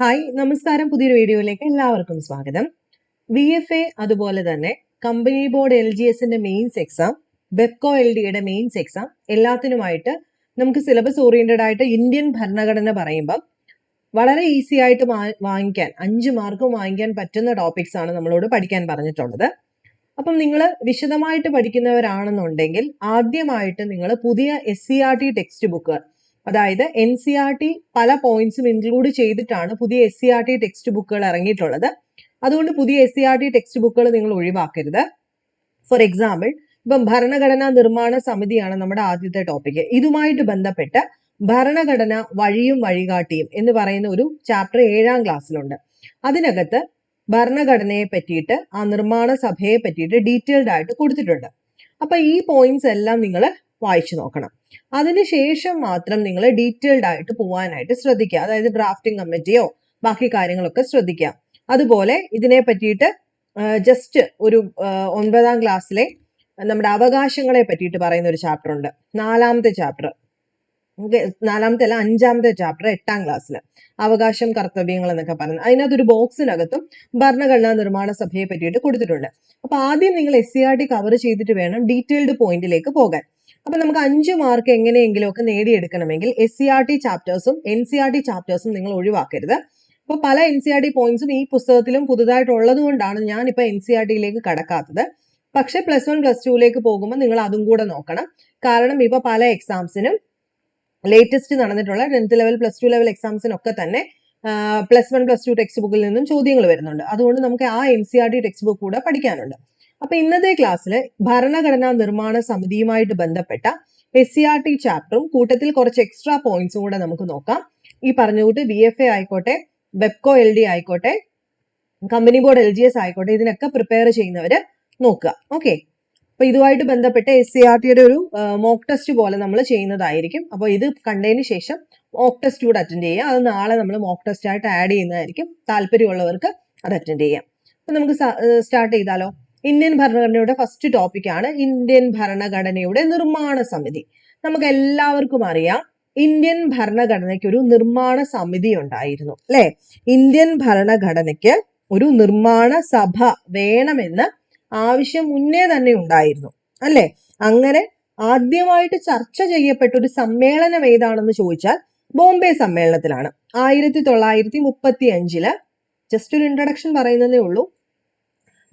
Hi നമസ്കാരം. പുതിയൊരു വീഡിയോയിലേക്ക് എല്ലാവർക്കും സ്വാഗതം. VFA അതുപോലെ തന്നെ കമ്പനി ബോർഡ് LGSന്റെ മെയിൻസ് എക്സാം, ബെപ്കോ LDയുടെ മെയിൻസ് എക്സാം എല്ലാത്തിനുമായിട്ട് നമുക്ക് സിലബസ് ഓറിയന്റഡ് ആയിട്ട് ഇന്ത്യൻ ഭരണഘടന പറയുമ്പം വളരെ ഈസി ആയിട്ട് വാങ്ങിക്കാൻ 5 മാർക്കും വാങ്ങിക്കാൻ പറ്റുന്ന ടോപ്പിക്സ് ആണ് നമ്മളോട് പഠിക്കാൻ പറഞ്ഞിട്ടുള്ളത്. അപ്പം നിങ്ങൾ വിശദമായിട്ട് പഠിക്കുന്നവരാണെന്നുണ്ടെങ്കിൽ ആദ്യമായിട്ട് നിങ്ങൾ പുതിയ SCERT ടെക്സ്റ്റ് ബുക്ക്, അതായത് NCERT പല പോയിന്റ്സും ഇൻക്ലൂഡ് ചെയ്തിട്ടാണ് പുതിയ SCERT ടെക്സ്റ്റ് ബുക്കുകൾ ഇറങ്ങിയിട്ടുള്ളത്. അതുകൊണ്ട് പുതിയ SCERT ടെക്സ്റ്റ് ബുക്കുകൾ നിങ്ങൾ ഒഴിവാക്കരുത്. ഫോർ എക്സാമ്പിൾ, ഇപ്പം ഭരണഘടനാ നിർമ്മാണ സമിതിയാണ് നമ്മുടെ ആദ്യത്തെ ടോപ്പിക്. ഇതുമായിട്ട് ബന്ധപ്പെട്ട് ഭരണഘടന വഴിയും വഴികാട്ടിയും എന്ന് പറയുന്ന ഒരു ചാപ്റ്റർ 7ാം ക്ലാസ്സിലുണ്ട്. അതിനകത്ത് ഭരണഘടനയെ പറ്റിയിട്ട്, ആ നിർമ്മാണ സഭയെ പറ്റിയിട്ട് ഡീറ്റെയിൽഡ് ആയിട്ട് കൊടുത്തിട്ടുണ്ട്. അപ്പൊ ഈ പോയിന്റ്സ് എല്ലാം നിങ്ങൾ വായിച്ചു നോക്കണം. അതിനുശേഷം മാത്രം നിങ്ങൾ ഡീറ്റെയിൽഡ് ആയിട്ട് പോകാനായിട്ട് ശ്രദ്ധിക്കുക. അതായത് ഡ്രാഫ്റ്റിംഗ് കമ്മിറ്റിയോ ബാക്കി കാര്യങ്ങളൊക്കെ ശ്രദ്ധിക്കുക. അതുപോലെ ഇതിനെ പറ്റിയിട്ട് ജസ്റ്റ് ഒരു 9ാം ക്ലാസ്സിലെ നമ്മുടെ അവകാശങ്ങളെ പറ്റിയിട്ട് പറയുന്ന ഒരു ചാപ്റ്റർ ഉണ്ട്. 4ാമത്തെ ചാപ്റ്റർ, 4ാമത്തെ അല്ല 5ാമത്തെ ചാപ്റ്റർ 8ാം ക്ലാസ്സിൽ അവകാശം കർത്തവ്യങ്ങൾ എന്നൊക്കെ പറയുന്നത്. അതിനകത്തൊരു ബോക്സിനകത്തും ഭരണഘടനാ നിർമ്മാണ സഭയെ പറ്റിയിട്ട് കൊടുത്തിട്ടുണ്ട്. അപ്പൊ ആദ്യം നിങ്ങൾ SCERT കവർ ചെയ്തിട്ട് വേണം ഡീറ്റെയിൽഡ് പോയിന്റിലേക്ക് പോകാൻ. അപ്പൊ നമുക്ക് 5 മാർക്ക് എങ്ങനെയെങ്കിലും ഒക്കെ നേടിയെടുക്കണമെങ്കിൽ SCERT ചാപ്റ്റേഴ്സും NCERT ചാപ്റ്റേഴ്സും നിങ്ങൾ ഒഴിവാക്കരുത്. അപ്പൊ പല NCERT പോയിന്റ്സും ഈ പുസ്തകത്തിലും പുതുതായിട്ടുള്ളത് കൊണ്ടാണ് ഞാൻ ഇപ്പൊ NCERTയിലേക്ക് കടക്കാത്തത്. പക്ഷെ +1 +2ലേക്ക് പോകുമ്പോൾ നിങ്ങൾ അതും കൂടെ നോക്കണം. കാരണം ഇപ്പൊ പല എക്സാംസിനും ലേറ്റസ്റ്റ് നടന്നിട്ടുള്ള 10th ലെവൽ +2 ലെവൽ എക്സാംസിനൊക്കെ തന്നെ +1 +2 ടെക്സ്റ്റ് ബുക്കിൽ നിന്നും ചോദ്യങ്ങൾ വരുന്നുണ്ട്. അതുകൊണ്ട് നമുക്ക് ആ NCERT ടെക്സ്റ്റ് ബുക്ക് കൂടെ പഠിക്കാനുണ്ട്. അപ്പൊ ഇന്നത്തെ ക്ലാസ്സിൽ ഭരണഘടനാ നിർമ്മാണ സമിതിയുമായിട്ട് ബന്ധപ്പെട്ട SCERT ചാപ്റ്ററും കൂട്ടത്തിൽ കുറച്ച് എക്സ്ട്രാ പോയിന്റ്സും കൂടെ നമുക്ക് നോക്കാം. ഈ പറഞ്ഞുകൂട്ട് VFA ആയിക്കോട്ടെ, ബെപ്കോ LD ആയിക്കോട്ടെ, കമ്പനി ബോർഡ് LGS ആയിക്കോട്ടെ, ഇതിനൊക്കെ പ്രിപ്പയർ ചെയ്യുന്നവര് നോക്കുക. ഓക്കെ, അപ്പൊ ഇതുമായിട്ട് ബന്ധപ്പെട്ട് SCERTയുടെ ഒരു മോക്ക് ടെസ്റ്റ് പോലെ നമ്മൾ ചെയ്യുന്നതായിരിക്കും. അപ്പോൾ ഇത് കണ്ടതിന് ശേഷം മോക്ക് ടെസ്റ്റ് കൂടെ അറ്റൻഡ് ചെയ്യുക. അത് നാളെ നമ്മൾ മോക്ക് ടെസ്റ്റ് ആയിട്ട് ആഡ് ചെയ്യുന്നതായിരിക്കും. താല്പര്യമുള്ളവർക്ക് അത് അറ്റൻഡ് ചെയ്യാം. അപ്പൊ നമുക്ക് സ്റ്റാർട്ട് ചെയ്താലോ. ഇന്ത്യൻ ഭരണഘടനയുടെ ഫസ്റ്റ് ടോപ്പിക്കാണ് ഇന്ത്യൻ ഭരണഘടനയുടെ നിർമ്മാണ സമിതി. നമുക്ക് എല്ലാവർക്കും അറിയാം, ഇന്ത്യൻ ഭരണഘടനയ്ക്ക് ഒരു നിർമ്മാണ സമിതി ഉണ്ടായിരുന്നു, അല്ലെ? ഇന്ത്യൻ ഭരണഘടനയ്ക്ക് ഒരു നിർമ്മാണ സഭ വേണമെന്ന് ആവശ്യം മുന്നേ തന്നെ ഉണ്ടായിരുന്നു, അല്ലെ? അങ്ങനെ ആദ്യമായിട്ട് ചർച്ച ചെയ്യപ്പെട്ട ഒരു സമ്മേളനം ഏതാണെന്ന് ചോദിച്ചാൽ ബോംബെ സമ്മേളനത്തിലാണ്. 1935 ജസ്റ്റ് ഒരു ഇൻട്രഡക്ഷൻ പറയുന്നതേ ഉള്ളൂ.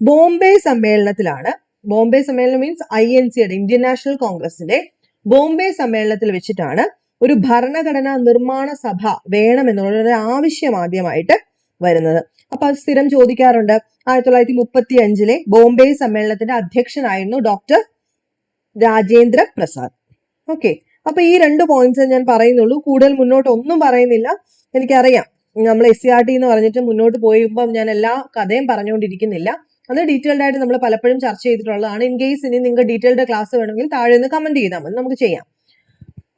ബോംബെ സമ്മേളനത്തിലാണ്, ബോംബെ സമ്മേളനം മീൻസ് INCയുടെ ഇന്ത്യൻ നാഷണൽ കോൺഗ്രസിന്റെ ബോംബെ സമ്മേളനത്തിൽ വെച്ചിട്ടാണ് ഒരു ഭരണഘടനാ നിർമ്മാണ സഭ വേണമെന്നുള്ള ആവശ്യം ആദ്യമായിട്ട് വരുന്നത്. അപ്പൊ അത് സ്ഥിരം ചോദിക്കാറുണ്ട്. 1935 ബോംബെ സമ്മേളനത്തിന്റെ അധ്യക്ഷനായിരുന്നു ഡോക്ടർ രാജേന്ദ്ര പ്രസാദ്. ഓക്കെ, അപ്പൊ ഈ 2 പോയിന്റ്സ് ഞാൻ പറയുന്നുള്ളൂ. കൂടുതൽ മുന്നോട്ട് ഒന്നും പറയുന്നില്ല. എനിക്കറിയാം നമ്മൾ SCERT എന്ന് പറഞ്ഞിട്ട് മുന്നോട്ട് പോയുമ്പം ഞാൻ എല്ലാ കഥയും പറഞ്ഞുകൊണ്ടിരിക്കുന്നില്ല. അത് ഡീറ്റെയിൽഡ് ആയിട്ട് നമ്മൾ പലപ്പോഴും ചർച്ച ചെയ്തിട്ടുള്ളതാണ്. ഇൻ കേസ് ഇനി നിങ്ങൾക്ക് ഡീറ്റെയിൽഡ് ക്ലാസ് വേണമെങ്കിൽ താഴെ നിന്ന് കമന്റ് ചെയ്താൽ മതി, നമുക്ക് ചെയ്യാം.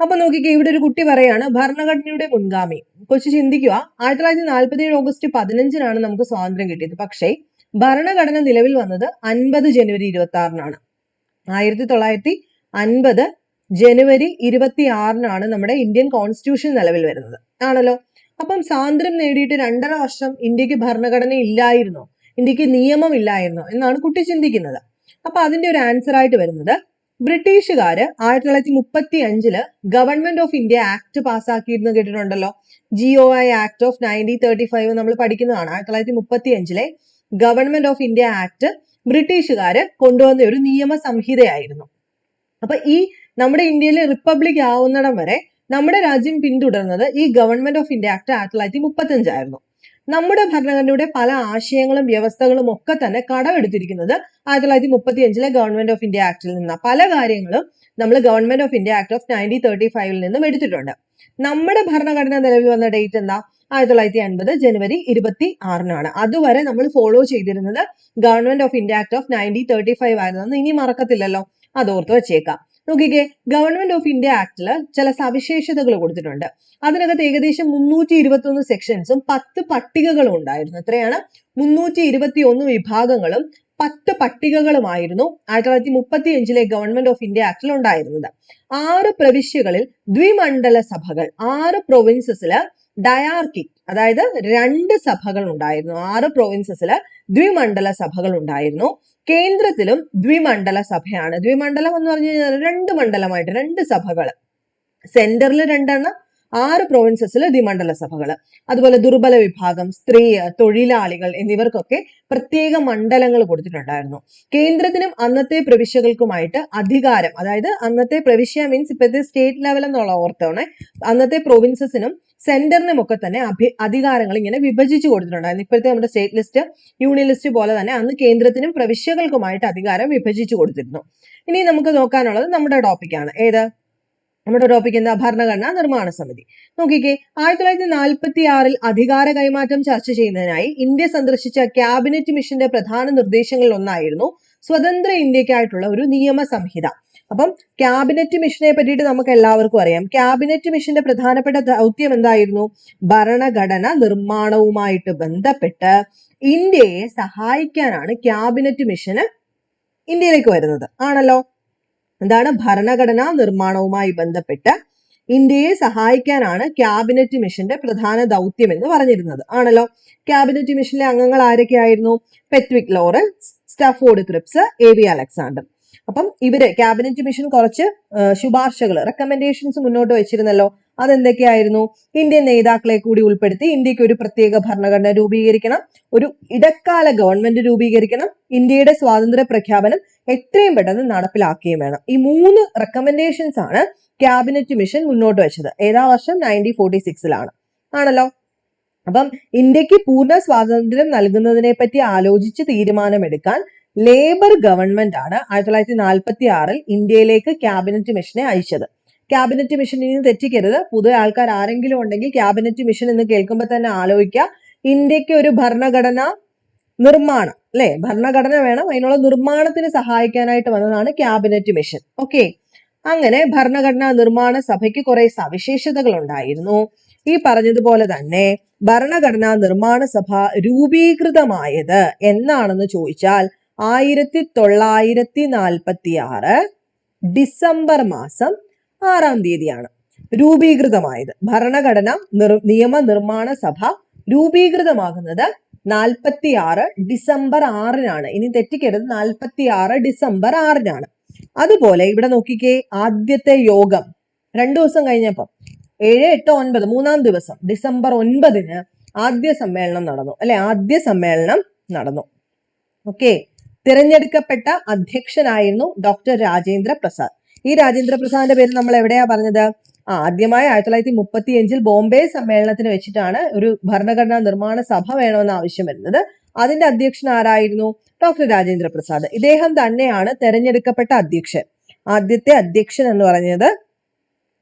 അപ്പൊ നോക്കിക്കേ, ഇവിടെ ഒരു കുട്ടി പറയാണ് ഭരണഘടനയുടെ മുൻഗാമി. കൊച്ചു ചിന്തിക്കുക, 1947 ഓഗസ്റ്റ് 15 നമുക്ക് സ്വാതന്ത്ര്യം കിട്ടിയത്. പക്ഷേ ഭരണഘടന നിലവിൽ വന്നത് 50 ജനുവരി 26 1950 ജനുവരി 26 നമ്മുടെ ഇന്ത്യൻ കോൺസ്റ്റിറ്റ്യൂഷൻ നിലവിൽ വരുന്നത്, ആണല്ലോ. അപ്പം സ്വാതന്ത്ര്യം നേടിയിട്ട് 2.5 വർഷം ഇന്ത്യക്ക് ഭരണഘടന ഇല്ലായിരുന്നോ, ഇന്ത്യക്ക് നിയമം ഇല്ലായിരുന്നോ എന്നാണ് കുട്ടി ചിന്തിക്കുന്നത്. അപ്പൊ അതിന്റെ ഒരു ആൻസർ ആയിട്ട് വരുന്നത്, ബ്രിട്ടീഷുകാര് 1935 ഗവൺമെന്റ് ഓഫ് ഇന്ത്യ ആക്ട് പാസ്സാക്കിയിരുന്നു, കേട്ടിട്ടുണ്ടല്ലോ. GOI ആക്ട് ഓഫ് 1935 നമ്മൾ പഠിക്കുന്നതാണ്. 1935 ഗവൺമെന്റ് ഓഫ് ഇന്ത്യ ആക്ട് ബ്രിട്ടീഷുകാര് കൊണ്ടുവന്ന ഒരു നിയമ സംഹിതയായിരുന്നു. അപ്പൊ ഈ നമ്മുടെ ഇന്ത്യയിലെ റിപ്പബ്ലിക് ആവുന്നിടം വരെ നമ്മുടെ രാജ്യം പിന്തുടർന്നത് ഈ ഗവൺമെന്റ് ഓഫ് ഇന്ത്യ ആക്ട് 1935 ആയിരുന്നു. നമ്മുടെ ഭരണഘടനയുടെ പല ആശയങ്ങളും വ്യവസ്ഥകളും ഒക്കെ തന്നെ കടമെടുത്തിരിക്കുന്നത് 1935 ഗവൺമെന്റ് ഓഫ് ഇന്ത്യ ആക്ടിൽ നിന്നാണ്. പല കാര്യങ്ങളും നമ്മൾ government of India act of 1935 നിന്നും എടുത്തിട്ടുണ്ട്. നമ്മുടെ ഭരണഘടന നിലവിൽ വന്ന ഡേറ്റ് എന്താ? 1950 ജനുവരി 26 അതുവരെ നമ്മൾ ഫോളോ ചെയ്തിരുന്നത് government of India act of 1935 ആയിരുന്നു. ഇനി മറക്കത്തില്ലല്ലോ, അത് ഓർത്ത് വെച്ചേക്കാം. നോക്കിക്കേ, ഗവൺമെന്റ് ഓഫ് ഇന്ത്യ ആക്ടില് ചില സവിശേഷതകൾ കൊടുത്തിട്ടുണ്ട്. അതിനകത്ത് ഏകദേശം 321 സെക്ഷൻസും 10 പട്ടികകളും ഉണ്ടായിരുന്നു. എത്രയാണ്? 321 വിഭാഗങ്ങളും 10 പട്ടികകളുമായിരുന്നു 1935 ഗവൺമെന്റ് ഓഫ് ഇന്ത്യ ആക്ടിൽ ഉണ്ടായിരുന്നത്. 6 പ്രവിശ്യകളിൽ ദ്വിമണ്ഡല സഭകൾ, 6 പ്രൊവിൻസസില് ഡയാർക്കിക്, അതായത് 2 സഭകൾ ഉണ്ടായിരുന്നു. 6 പ്രൊവിൻസസില് ദ്വിമണ്ഡല സഭകൾ ഉണ്ടായിരുന്നു. കേന്ദ്രത്തിലും ദ്വിമണ്ഡല സഭയാണ്. ദ്വിമണ്ഡലം എന്ന് പറഞ്ഞു കഴിഞ്ഞാൽ 2 മണ്ഡലമായിട്ട് 2 സഭകൾ, സെന്ററിൽ 2 6 പ്രൊവിൻസസിൽ ദ്വിമണ്ഡല സഭകൾ. അതുപോലെ ദുർബല വിഭാഗം, സ്ത്രീ, തൊഴിലാളികൾ എന്നിവർക്കൊക്കെ പ്രത്യേക മണ്ഡലങ്ങൾ കൊടുത്തിട്ടുണ്ടായിരുന്നു. കേന്ദ്രത്തിനും അന്നത്തെ പ്രവിശ്യകൾക്കുമായിട്ട് അധികാരം, അതായത് അന്നത്തെ പ്രവിശ്യ മീൻസ് ഇപ്പോഴത്തെ സ്റ്റേറ്റ് ലെവൽ എന്നുള്ള ഓർത്തോണെ, അന്നത്തെ പ്രൊവിൻസസിനും സെന്ററിനും ഒക്കെ തന്നെ അധികാരങ്ങൾ ഇങ്ങനെ വിഭജിച്ചു കൊടുത്തിട്ടുണ്ടായിരുന്നു. ഇപ്പോഴത്തെ നമ്മുടെ സ്റ്റേറ്റ് ലിസ്റ്റ്, യൂണിയൻ ലിസ്റ്റ് പോലെ തന്നെ അന്ന് കേന്ദ്രത്തിനും പ്രവിശ്യകൾക്കുമായിട്ട് അധികാരം വിഭജിച്ചു കൊടുത്തിരുന്നു. ഇനി നമുക്ക് നോക്കാനുള്ളത് നമ്മുടെ ടോപ്പിക്കാണ്. ഏത്? നമ്മുടെ ടോപ്പിക് എന്താ? ഭരണഘടനാ നിർമ്മാണ സമിതി. നോക്കിക്കേ, 1946 അധികാര കൈമാറ്റം ചർച്ച ചെയ്യുന്നതിനായി ഇന്ത്യ സന്ദർശിച്ച ക്യാബിനറ്റ് മിഷന്റെ പ്രധാന നിർദ്ദേശങ്ങളിൽ ഒന്നായിരുന്നു സ്വതന്ത്ര ഇന്ത്യക്കായിട്ടുള്ള ഒരു നിയമ സംഹിത. അപ്പം ക്യാബിനറ്റ് മിഷനെ പറ്റിയിട്ട് നമുക്ക് എല്ലാവർക്കും അറിയാം. ക്യാബിനറ്റ് മിഷന്റെ പ്രധാനപ്പെട്ട ദൗത്യം എന്തായിരുന്നു? ഭരണഘടന നിർമ്മാണവുമായിട്ട് ബന്ധപ്പെട്ട് ഇന്ത്യയെ സഹായിക്കാനാണ് ക്യാബിനറ്റ് മിഷന് ഇന്ത്യയിലേക്ക് വരുന്നത്. ആണല്ലോ. എന്താണ്? ഭരണഘടനാ നിർമ്മാണവുമായി ബന്ധപ്പെട്ട് ഇന്ത്യയെ സഹായിക്കാനാണ് ക്യാബിനറ്റ് മിഷന്റെ പ്രധാന ദൗത്യം എന്ന് പറഞ്ഞിരുന്നത്. ആണല്ലോ. ക്യാബിനറ്റ് മിഷനിലെ അംഗങ്ങൾ ആരൊക്കെയായിരുന്നു? Pethick Lawrence, Stafford Cripps, A V. Alexander. അപ്പം ഇവര് ക്യാബിനറ്റ് മിഷൻ കുറച്ച് ശുപാർശകൾ, റെക്കമെൻഡേഷൻസ് മുന്നോട്ട് വെച്ചിരുന്നല്ലോ. അതെന്തൊക്കെയായിരുന്നു? ഇന്ത്യൻ നേതാക്കളെ കൂടി ഉൾപ്പെടുത്തി ഇന്ത്യക്ക് ഒരു പ്രത്യേക ഭരണഘടന രൂപീകരിക്കണം, ഒരു ഇടക്കാല ഗവൺമെന്റ് രൂപീകരിക്കണം, ഇന്ത്യയുടെ സ്വാതന്ത്ര്യ പ്രഖ്യാപനം എത്രയും പെട്ടെന്ന് നടപ്പിലാക്കുകയും വേണം. ഈ 3 റെക്കമെൻഡേഷൻസ് ആണ് ക്യാബിനറ്റ് മിഷൻ മുന്നോട്ട് വെച്ചത്. ഏതാ വർഷം? 1946 ആണല്ലോ. അപ്പം ഇന്ത്യക്ക് പൂർണ്ണ സ്വാതന്ത്ര്യം നൽകുന്നതിനെ പറ്റി ആലോചിച്ച് തീരുമാനമെടുക്കാൻ ലേബർ ഗവൺമെന്റ് ആണ് 1946 ഇന്ത്യയിലേക്ക് ക്യാബിനറ്റ് മിഷനെ അയച്ചത്. ക്യാബിനറ്റ് മിഷൻ ഇനി തെറ്റിക്കരുത്. പുതിയ ആൾക്കാർ ആരെങ്കിലും ഉണ്ടെങ്കിൽ ക്യാബിനറ്റ് മിഷൻ എന്ന് കേൾക്കുമ്പോൾ തന്നെ ആലോചിക്കുക, ഇന്ത്യക്ക് ഒരു ഭരണഘടന നിർമ്മാണം, അല്ലെ? ഭരണഘടന വേണം, അതിനുള്ള നിർമ്മാണത്തിന് സഹായിക്കാനായിട്ട് വന്നതാണ് ക്യാബിനറ്റ് മിഷൻ. ഓക്കെ. അങ്ങനെ ഭരണഘടനാ നിർമ്മാണ സഭയ്ക്ക് കുറെ സവിശേഷതകൾ ഉണ്ടായിരുന്നു. ഈ പറഞ്ഞതുപോലെ തന്നെ ഭരണഘടനാ നിർമ്മാണ സഭ രൂപീകൃതമായത് എന്നാണെന്ന് ചോദിച്ചാൽ 1946 ഡിസംബർ മാസം 6-ാം തീയതിയാണ് രൂപീകൃതമായത്. ഭരണഘടന നിയമ നിർമ്മാണ സഭ രൂപീകൃതമാകുന്നത് 46 ഡിസംബർ 6-നാണ്. ഇനി തെറ്റിക്കരുത്, 46 ഡിസംബർ 6-നാണ്. അതുപോലെ ഇവിടെ നോക്കിക്കേ, ആദ്യത്തെ യോഗം 2 ദിവസം കഴിഞ്ഞപ്പം 7, 8, 9 3-ാം ദിവസം ഡിസംബർ 9-ന് ആദ്യ സമ്മേളനം നടന്നു, അല്ലെ? ആദ്യ സമ്മേളനം നടന്നു. ഓക്കെ. തിരഞ്ഞെടുക്കപ്പെട്ട അധ്യക്ഷനായിരുന്നു ഡോക്ടർ രാജേന്ദ്ര പ്രസാദ്. ഈ രാജേന്ദ്ര പ്രസാദിന്റെ പേര് നമ്മൾ എവിടെയാ പറഞ്ഞത്? ആദ്യമായി 1935 ബോംബെ സമ്മേളനത്തിന് വെച്ചിട്ടാണ് ഒരു ഭരണഘടനാ നിർമ്മാണ സഭ വേണമെന്ന് ആവശ്യം വരുന്നത്. അതിന്റെ അധ്യക്ഷൻ ആരായിരുന്നു? ഡോക്ടർ രാജേന്ദ്ര പ്രസാദ്. ഇദ്ദേഹം തന്നെയാണ് തെരഞ്ഞെടുക്കപ്പെട്ട അധ്യക്ഷൻ. ആദ്യത്തെ അധ്യക്ഷൻ എന്ന് പറഞ്ഞത്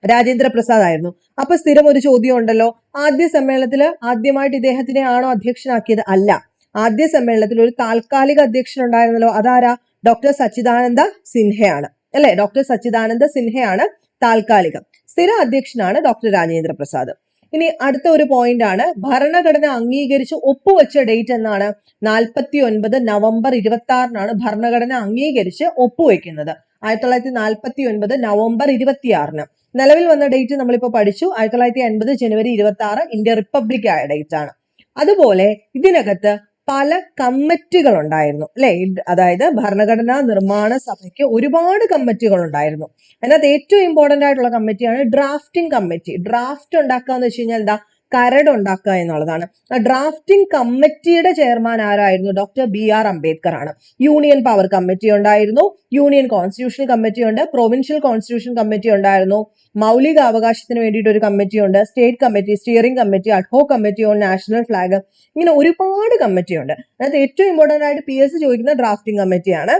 രാജേന്ദ്ര പ്രസാദ് ആയിരുന്നു. അപ്പൊ സ്ഥിരം ഒരു ചോദ്യം ഉണ്ടല്ലോ, ആദ്യ സമ്മേളനത്തില് ആദ്യമായിട്ട് ഇദ്ദേഹത്തിനെ ആണോ അധ്യക്ഷനാക്കിയത്? അല്ല. ആദ്യ സമ്മേളനത്തിൽ ഒരു താൽക്കാലിക അധ്യക്ഷൻ ഉണ്ടായിരുന്നല്ലോ. അതാരാ? ഡോക്ടർ സച്ചിദാനന്ദ സിൻഹയാണ്, അല്ലെ? ഡോക്ടർ സച്ചിദാനന്ദ സിൻഹയാണ് താൽക്കാലികം. സ്ഥിര അധ്യക്ഷനാണ് ഡോക്ടർ രാജേന്ദ്ര പ്രസാദ്. ഇനി അടുത്ത ഒരു പോയിന്റ് ആണ്, ഭരണഘടന അംഗീകരിച്ച് ഒപ്പുവെച്ച ഡേറ്റ് എന്നാണ്? 49 നവംബർ 26-നാണ് ഭരണഘടന അംഗീകരിച്ച് ഒപ്പുവെക്കുന്നത്. 1949 നവംബർ 26-ന്. നിലവിൽ വന്ന ഡേറ്റ് നമ്മളിപ്പോ പഠിച്ചു. 1950 ജനുവരി 26 ഇന്ത്യ റിപ്പബ്ലിക് ആയ ഡേറ്റ് ആണ്. അതുപോലെ ഇതിനകത്ത് പല കമ്മിറ്റികൾ ഉണ്ടായിരുന്നു, അല്ലെ? അതായത് ഭരണഘടനാ നിർമ്മാണ സഭയ്ക്ക് ഒരുപാട് കമ്മിറ്റികൾ ഉണ്ടായിരുന്നു. അതിനകത്ത് ഏറ്റവും ഇമ്പോർട്ടന്റ് ആയിട്ടുള്ള കമ്മിറ്റിയാണ് ഡ്രാഫ്റ്റിംഗ് കമ്മിറ്റി. ഡ്രാഫ്റ്റ് ഉണ്ടാക്കുക എന്ന് വെച്ച് കഴിഞ്ഞാൽ എന്താ? കരട് ഉണ്ടാക്കുക എന്നുള്ളതാണ്. ആ ഡ്രാഫ്റ്റിംഗ് കമ്മിറ്റിയുടെ ചെയർമാൻ ആരായിരുന്നു? ഡോക്ടർ BR അംബേദ്കർ ആണ്. യൂണിയൻ പവർ കമ്മിറ്റി ഉണ്ടായിരുന്നു, യൂണിയൻ കോൺസ്റ്റിറ്റ്യൂഷൻ കമ്മിറ്റി ഉണ്ട്, പ്രൊവിൻഷ്യൽ കോൺസ്റ്റിറ്റ്യൂഷൻ കമ്മിറ്റി ഉണ്ടായിരുന്നു, മൗലിക അവകാശത്തിന് വേണ്ടിയിട്ട് ഒരു കമ്മിറ്റി ഉണ്ട്, state committee, steering committee, ad hoc committee on national flag, ഇങ്ങനെ ഒരുപാട് കമ്മിറ്റി ഉണ്ട്. അതിനകത്ത് ഏറ്റവും ഇമ്പോർട്ടന്റ് ആയിട്ട് PS ചോദിക്കുന്ന ഡ്രാഫ്റ്റിംഗ് കമ്മിറ്റിയാണ്.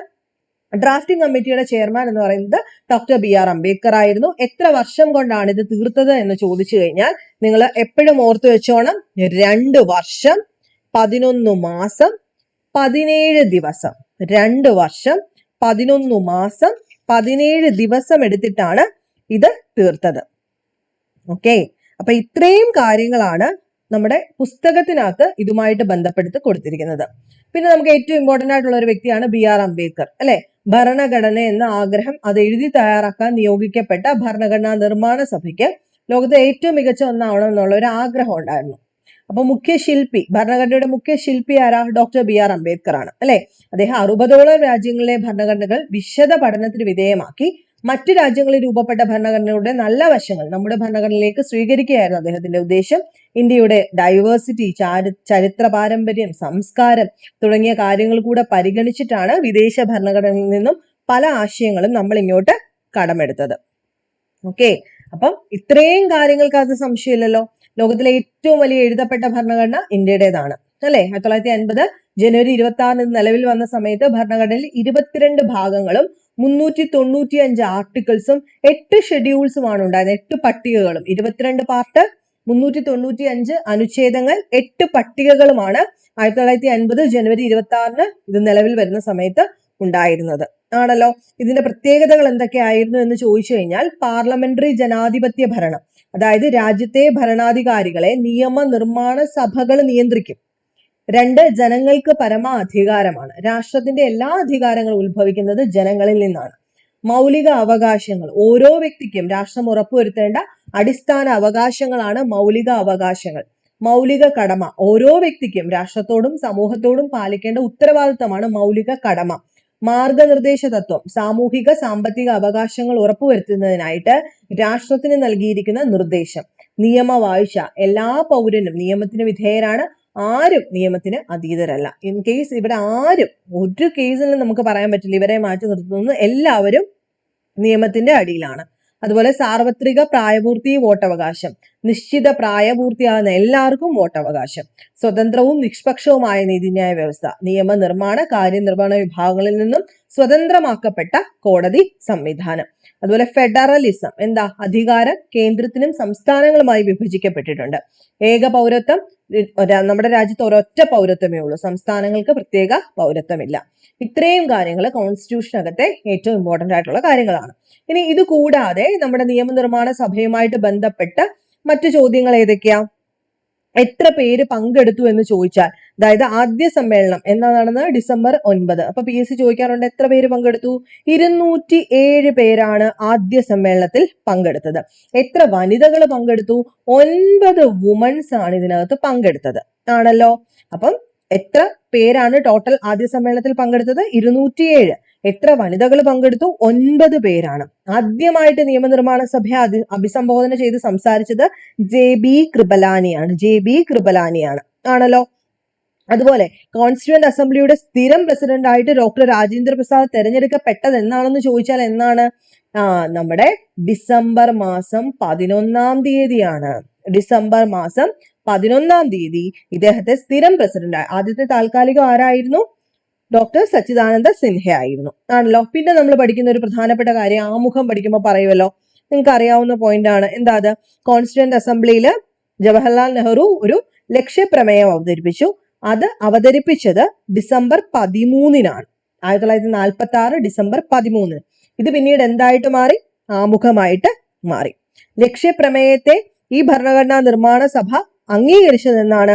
ഡ്രാഫ്റ്റിംഗ് കമ്മിറ്റിയുടെ ചെയർമാൻ എന്ന് പറയുന്നത് ഡോക്ടർ BR അംബേദ്കർ ആയിരുന്നു. എത്ര വർഷം കൊണ്ടാണ് ഇത് തീർത്തത് എന്ന് ചോദിച്ചു കഴിഞ്ഞാൽ നിങ്ങൾ എപ്പോഴും ഓർത്തു വെച്ചോണം, 2 വർഷം 11 മാസം 17 ദിവസം. 2 വർഷം 11 മാസം 17 ദിവസം എടുത്തിട്ടാണ് ഇത് തീർത്തത്. ഓക്കെ. അപ്പൊ ഇത്രയും കാര്യങ്ങളാണ് നമ്മുടെ പുസ്തകത്തിനകത്ത് ഇതുമായിട്ട് ബന്ധപ്പെടുത്തി കൊടുത്തിരിക്കുന്നത്. പിന്നെ നമുക്ക് ഏറ്റവും ഇമ്പോർട്ടന്റ് ആയിട്ടുള്ള ഒരു വ്യക്തിയാണ് BR അംബേദ്കർ, അല്ലെ? ഭരണഘടന എന്ന ആഗ്രഹം അത് എഴുതി തയ്യാറാക്കാൻ നിയോഗിക്കപ്പെട്ട ഭരണഘടനാ നിർമ്മാണ സഭയ്ക്ക് ലോകത്തെ ഏറ്റവും മികച്ച ഒന്നാവണം എന്നുള്ള ഒരു ആഗ്രഹം ഉണ്ടായിരുന്നു. അപ്പൊ ഭരണഘടനയുടെ മുഖ്യ ശില്പി ആരാ? ഡോക്ടർ BR അംബേദ്കർ ആണ് അല്ലെ. അദ്ദേഹം 60ഓളം രാജ്യങ്ങളിലെ ഭരണഘടനകൾ വിശദ പഠനത്തിന് വിധേയമാക്കി മറ്റു രാജ്യങ്ങളിൽ രൂപപ്പെട്ട ഭരണഘടനയുടെ നല്ല വശങ്ങൾ നമ്മുടെ ഭരണഘടനയിലേക്ക് സ്വീകരിക്കുകയായിരുന്നു അദ്ദേഹത്തിന്റെ ഉദ്ദേശം. ഇന്ത്യയുടെ ഡൈവേഴ്സിറ്റി, ചരിത്ര പാരമ്പര്യം, സംസ്കാരം തുടങ്ങിയ കാര്യങ്ങൾ കൂടെ പരിഗണിച്ചിട്ടാണ് വിദേശ ഭരണഘടനയിൽ നിന്നും പല ആശയങ്ങളും നമ്മൾ ഇങ്ങോട്ട് കടമെടുത്തത്. ഓക്കെ, അപ്പം ഇത്രയും കാര്യങ്ങൾക്കകത്ത് സംശയമില്ലല്ലോ. ലോകത്തിലെ ഏറ്റവും വലിയ എഴുതപ്പെട്ട ഭരണഘടന ഇന്ത്യയുടേതാണ് അല്ലെ. 1950 ജനുവരി 26 നിലവിൽ വന്ന സമയത്ത് ഭരണഘടനയിൽ 22 ഭാഗങ്ങളും 395 ആർട്ടിക്കിൾസും 8 ഷെഡ്യൂൾസുമാണ് ഉണ്ടായിരുന്നത്. 8 പട്ടികകളും, 22 പാർട്ട്, 395 അനുച്ഛേദങ്ങൾ, 8 പട്ടികകളുമാണ് 1950 ജനുവരി 26 ഇത് നിലവിൽ വരുന്ന സമയത്ത് ഉണ്ടായിരുന്നത് ആണല്ലോ. ഇതിന്റെ പ്രത്യേകതകൾ എന്തൊക്കെയായിരുന്നു എന്ന് ചോദിച്ചു കഴിഞ്ഞാൽ, പാർലമെന്ററി ജനാധിപത്യ ഭരണം, അതായത് രാജ്യത്തെ ഭരണാധികാരികളെ നിയമനിർമ്മാണ സഭകൾ നിയന്ത്രിക്കും. 2, ജനങ്ങൾക്ക് പരമാധികാരമാണ്. രാഷ്ട്രത്തിന്റെ എല്ലാ അധികാരങ്ങളും ഉത്ഭവിക്കുന്നത് ജനങ്ങളിൽ നിന്നാണ്. മൗലിക അവകാശങ്ങൾ, ഓരോ വ്യക്തിക്കും രാഷ്ട്രം ഉറപ്പുവരുത്തേണ്ട അടിസ്ഥാന അവകാശങ്ങളാണ് മൗലിക അവകാശങ്ങൾ. മൗലിക കടമ, ഓരോ വ്യക്തിക്കും രാഷ്ട്രത്തോടും സമൂഹത്തോടും പാലിക്കേണ്ട ഉത്തരവാദിത്തമാണ് മൗലിക കടമ. മാർഗനിർദ്ദേശ തത്വം, സാമൂഹിക സാമ്പത്തിക അവകാശങ്ങൾ ഉറപ്പുവരുത്തുന്നതിനായിട്ട് രാഷ്ട്രത്തിന് നൽകിയിരിക്കുന്ന നിർദ്ദേശം. നിയമവാഴ്ച, എല്ലാ പൗരനും നിയമത്തിന് വിധേയരാണ്. ആരും നിയമത്തിന് അതീതരല്ല. ഇൻ കേസ് ഇവിടെ ആരും ഒരു കേസിലും നമുക്ക് പറയാൻ പറ്റില്ല ഇവരെ മാറ്റി നിർത്തുന്നു, എല്ലാവരും നിയമത്തിന്റെ അടിയിലാണ്. അതുപോലെ സാർവത്രിക പ്രായപൂർത്തി വോട്ടവകാശം, നിശ്ചിത പ്രായപൂർത്തിയാകുന്ന എല്ലാവർക്കും വോട്ടവകാശം. സ്വതന്ത്രവും നിഷ്പക്ഷവുമായ നീതിന്യായ വ്യവസ്ഥ, നിയമനിർമ്മാണ കാര്യനിർവഹണ വിഭാഗങ്ങളിൽ നിന്നും സ്വതന്ത്രമാക്കപ്പെട്ട കോടതി സംവിധാനം. അതുപോലെ ഫെഡറലിസം, എന്താ? അധികാരം കേന്ദ്രത്തിനും സംസ്ഥാനങ്ങളുമായി വിഭജിക്കപ്പെട്ടിട്ടുണ്ട്. ഏക പൗരത്വം, നമ്മുടെ രാജ്യത്ത് ഒരൊറ്റ പൗരത്വമേ ഉള്ളൂ, സംസ്ഥാനങ്ങൾക്ക് പ്രത്യേക പൗരത്വമില്ല. ഇത്രയും കാര്യങ്ങൾ കോൺസ്റ്റിറ്റ്യൂഷനകത്തെ ഏറ്റവും ഇമ്പോർട്ടന്റ് ആയിട്ടുള്ള കാര്യങ്ങളാണ്. ഇനി ഇത് കൂടാതെ നമ്മുടെ നിയമനിർമ്മാണ സഭയുമായിട്ട് ബന്ധപ്പെട്ട മറ്റു ചോദ്യങ്ങൾ ഏതൊക്കെയാ? എത്ര പേര് പങ്കെടുത്തു എന്ന് ചോദിച്ചാൽ, അതായത് ആദ്യ സമ്മേളനം എന്നാ നടന്നത്? ഡിസംബർ 9. അപ്പൊ PSC ചോദിക്കാറുണ്ട് എത്ര പേര് പങ്കെടുത്തു? 207 പേരാണ് ആദ്യ സമ്മേളനത്തിൽ പങ്കെടുത്തത്. എത്ര വനിതകൾ പങ്കെടുത്തു? 9 വുമൻസ് ആണ് ഇതിനകത്ത് പങ്കെടുത്തത് ആണല്ലോ. അപ്പം എത്ര പേരാണ് ടോട്ടൽ ആദ്യ സമ്മേളനത്തിൽ പങ്കെടുത്തത്? 207. എത്ര വനിതകൾ പങ്കെടുത്തു? 9 പേരാണ്. ആദ്യമായിട്ട് നിയമനിർമ്മാണ സഭയെ അഭിസംബോധന ചെയ്ത് സംസാരിച്ചത് JB കൃപലാനിയാണ് ആണല്ലോ. അതുപോലെ കോൺസ്റ്റിറ്റ്യൂന്റ് അസംബ്ലിയുടെ സ്ഥിരം പ്രസിഡന്റ് ആയിട്ട് ഡോക്ടർ രാജേന്ദ്ര പ്രസാദ് തെരഞ്ഞെടുക്കപ്പെട്ടത് എന്നാണെന്ന് ചോദിച്ചാൽ എന്നാണ്? നമ്മുടെ ഡിസംബർ മാസം 11-ാം തീയതിയാണ്. ഡിസംബർ മാസം 11-ാം തീയതി ഇദ്ദേഹത്തെ സ്ഥിരം പ്രസിഡന്റ് ആയി. ആദ്യത്തെ താൽക്കാലികം ആരായിരുന്നു? ഡോക്ടർ സച്ചിദാനന്ദ സിൻഹ ആയിരുന്നു ആണല്ലോ. പിന്നെ നമ്മൾ പഠിക്കുന്ന ഒരു പ്രധാനപ്പെട്ട കാര്യം, ആമുഖം പഠിക്കുമ്പോൾ പറയുമല്ലോ, നിങ്ങൾക്ക് അറിയാവുന്ന പോയിന്റ് ആണ്. എന്താ അത്? കോൺസ്റ്റിറ്റ്യൂന്റ് അസംബ്ലിയിൽ ജവഹർലാൽ നെഹ്റു ഒരു ലക്ഷ്യപ്രമേയം അവതരിപ്പിച്ചു. അത് അവതരിപ്പിച്ചത് ഡിസംബർ 13-നാണ്. 1946 ഡിസംബർ 13. ഇത് പിന്നീട് എന്തായിട്ട് മാറി? ആമുഖമായിട്ട് മാറി. ലക്ഷ്യപ്രമേയത്തെ ഈ ഭരണഘടനാ നിർമ്മാണ സഭ അംഗീകരിച്ചതെന്നാണ്?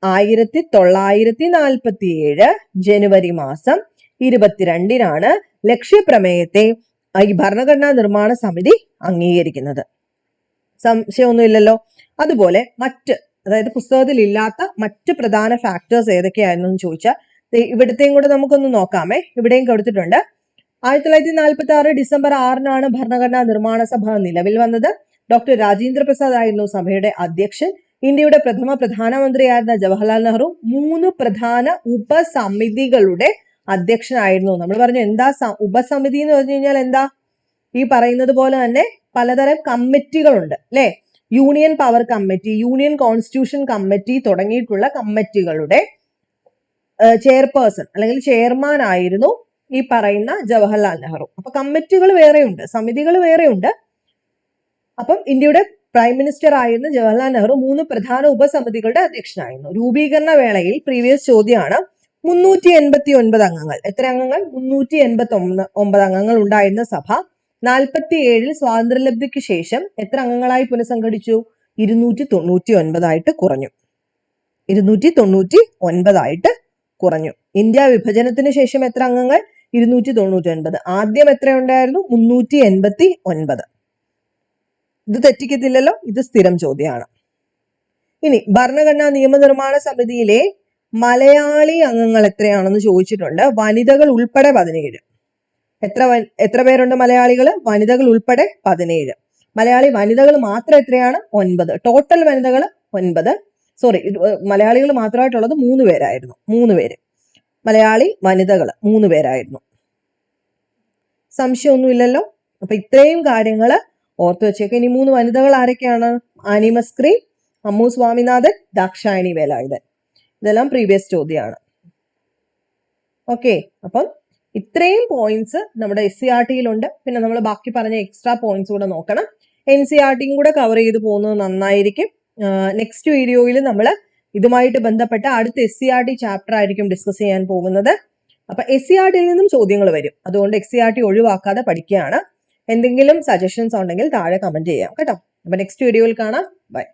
1947 ജനുവരി മാസം 22-നാണ് ലക്ഷ്യപ്രമേയത്തെ ഈ ഭരണഘടനാ നിർമ്മാണ സമിതി അംഗീകരിക്കുന്നത്. സംശയമൊന്നുമില്ലല്ലോ. അതുപോലെ അതായത് പുസ്തകത്തിൽ ഇല്ലാത്ത മറ്റ് പ്രധാന ഫാക്ടേഴ്സ് ഏതൊക്കെയായിരുന്നു എന്ന് ചോദിച്ചാൽ ഇവിടത്തെയും കൂടെ നമുക്കൊന്ന് നോക്കാമേ. ഇവിടെയും കൊടുത്തിട്ടുണ്ട്. 1946 ഡിസംബർ 6-നാണ് ഭരണഘടനാ നിർമ്മാണ സഭ നിലവിൽ വന്നത്. ഡോക്ടർ രാജേന്ദ്ര പ്രസാദ് ആയിരുന്നു സഭയുടെ അധ്യക്ഷൻ. ഇന്ത്യയുടെ പ്രധാനമന്ത്രിയായിരുന്ന ജവഹർലാൽ നെഹ്റു 3 പ്രധാന ഉപസമിതികളുടെ അധ്യക്ഷനായിരുന്നു. നമ്മൾ പറഞ്ഞു എന്താ ഉപസമിതി എന്ന് പറഞ്ഞു കഴിഞ്ഞാൽ എന്താ? ഈ പറയുന്നത് പോലെ തന്നെ പലതരം കമ്മിറ്റികളുണ്ട് അല്ലെ. Union power committee, union constitution committee തുടങ്ങിയിട്ടുള്ള കമ്മിറ്റികളുടെ ചെയർപേഴ്സൺ അല്ലെങ്കിൽ ചെയർമാൻ ആയിരുന്നു ഈ പറയുന്ന ജവഹർലാൽ നെഹ്റു. അപ്പൊ കമ്മിറ്റികൾ വേറെയുണ്ട്, സമിതികൾ വേറെയുണ്ട്. അപ്പം ഇന്ത്യയുടെ പ്രൈം മിനിസ്റ്റർ ആയിരുന്ന ജവഹർലാൽ നെഹ്റു 3 പ്രധാന ഉപസമിതികളുടെ അധ്യക്ഷനായിരുന്നു. രൂപീകരണ വേളയിൽ പ്രീവിയസ് ചോദ്യമാണ് 389 അംഗങ്ങൾ. എത്ര അംഗങ്ങൾ? 389 അംഗങ്ങൾ ഉണ്ടായിരുന്ന സഭ 47-ൽ സ്വാതന്ത്ര്യലബ്ധിക്ക് ശേഷം എത്ര അംഗങ്ങളായി പുനഃസംഘടിച്ചു? 299 ആയിട്ട് കുറഞ്ഞു. 299 ആയിട്ട് കുറഞ്ഞു. ഇന്ത്യ വിഭജനത്തിന് ശേഷം എത്ര അംഗങ്ങൾ? 299. ആദ്യം എത്ര ഉണ്ടായിരുന്നു? 389. ഇത് തെറ്റിക്കത്തില്ലല്ലോ, ഇത് സ്ഥിരം ചോദ്യമാണ്. ഇനി ഭരണഘടനാ നിയമനിർമ്മാണ സമിതിയിലെ മലയാളി അംഗങ്ങൾ എത്രയാണെന്ന് ചോദിച്ചിട്ടുണ്ട്. വനിതകൾ ഉൾപ്പെടെ 17. എത്ര പേരുണ്ട് മലയാളികൾ? വനിതകൾ ഉൾപ്പെടെ 17. മലയാളി വനിതകൾ മാത്രം എത്രയാണ്? 9. ടോട്ടൽ വനിതകൾ 9. സോറി, മലയാളികൾ മാത്രമായിട്ടുള്ളത് 3 പേരായിരുന്നു. 3 പേര്. മലയാളി വനിതകൾ 3 പേരായിരുന്നു. സംശയമൊന്നുമില്ലല്ലോ. അപ്പൊ ഇത്രയും കാര്യങ്ങൾ ഓർത്തു വെച്ചേക്ക്. ഇനി 3 വനിതകൾ ആരൊക്കെയാണ്? ആനി മസ്ക്രി, അമ്മു സ്വാമിനാഥൻ, ദാക്ഷായണി വേലായുധൻ. ഇതെല്ലാം പ്രീവിയസ് ചോദ്യമാണ്. ഓക്കെ, അപ്പം ഇത്രയും പോയിന്റ്സ് നമ്മുടെ SCRT-യിലുണ്ട്. പിന്നെ നമ്മൾ ബാക്കി പറഞ്ഞ എക്സ്ട്രാ പോയിന്റ്സ് കൂടെ നോക്കണം. NCERT-യും കൂടെ കവർ ചെയ്ത് പോകുന്നത് നന്നായിരിക്കും. നെക്സ്റ്റ് വീഡിയോയിൽ നമ്മൾ ഇതുമായിട്ട് ബന്ധപ്പെട്ട അടുത്ത SCRT ചാപ്റ്റർ ആയിരിക്കും ഡിസ്കസ് ചെയ്യാൻ പോകുന്നത്. അപ്പൊ SCRT-യിൽ നിന്നും ചോദ്യങ്ങൾ വരും. അതുകൊണ്ട് SCRT ഒഴിവാക്കാതെ പഠിക്കുകയാണ്. എന്തെങ്കിലും സജഷൻസ് ഉണ്ടെങ്കിൽ താഴെ കമന്റ് ചെയ്യാം കേട്ടോ. അപ്പൊ നെക്സ്റ്റ് വീഡിയോയിൽ കാണാം. ബൈ.